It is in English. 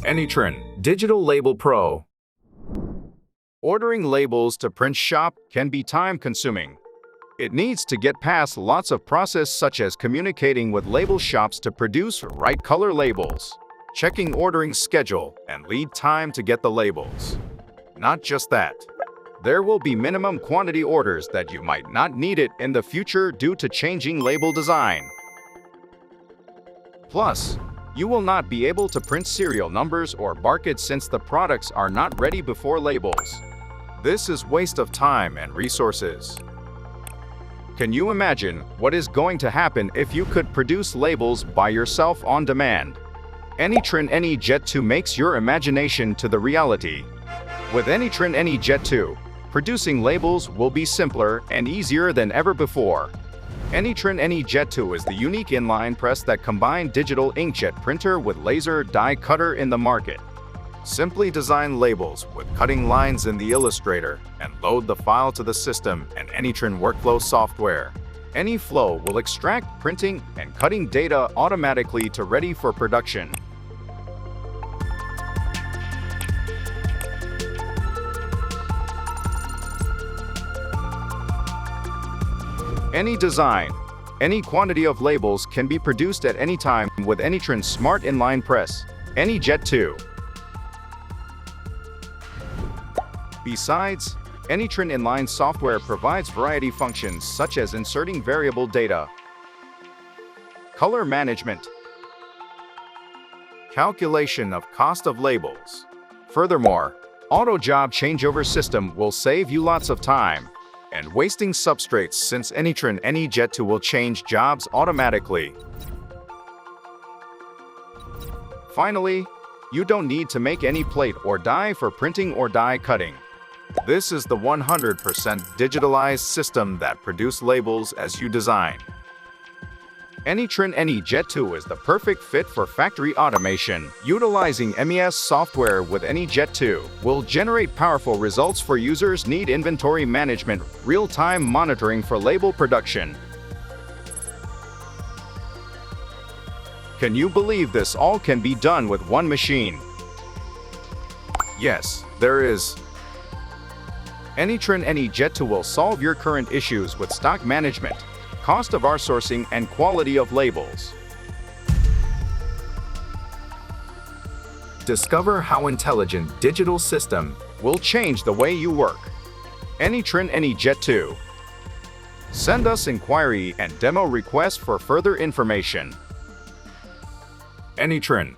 Anytrin Digital Label Pro. Ordering labels to print shop can be time-consuming. It needs to get past lots of process such as communicating with label shops to produce right color labels, checking ordering schedule, and lead time to get the labels. Not just that. There will be minimum quantity orders that you might not need it in the future due to changing label design. Plus, you will not be able to print serial numbers or barcodes since the products are not ready before labels. This is waste of time and resources. Can you imagine what is going to happen if you could produce labels by yourself on demand? Anytrin Jet 2 makes your imagination to the reality. With Anytrin Jet 2, producing labels will be simpler and easier than ever before. Anytrin Jet 2 is the unique inline press that combines digital inkjet printer with laser die cutter in the market. Simply design labels with cutting lines in the Illustrator and load the file to the system and Anytrin workflow software. AnyFlow will extract printing and cutting data automatically to ready for production. Any design, any quantity of labels can be produced at any time with Anytrin's smart inline press, Jet 2. Besides, Anytrin Inline software provides variety functions such as inserting variable data, color management, calculation of cost of labels. Furthermore, auto job changeover system will save you lots of time and wasting substrates since Anytrin Jet 2 will change jobs automatically. Finally, you don't need to make any plate or die for printing or die cutting. This is the 100% digitalized system that produces labels as you design. Anytrin Jet 2 is the perfect fit for factory automation. Utilizing MES software with Jet 2 will generate powerful results for users need inventory management, real-time monitoring for label production. Can you believe this all can be done with one machine? Yes, there is. Anytrin Jet 2 will solve your current issues with stock management, cost of outsourcing, and quality of labels. Discover how intelligent digital system will change the way you work. Anytrin Jet 2. Send us inquiry and demo request for further information. Anytrin.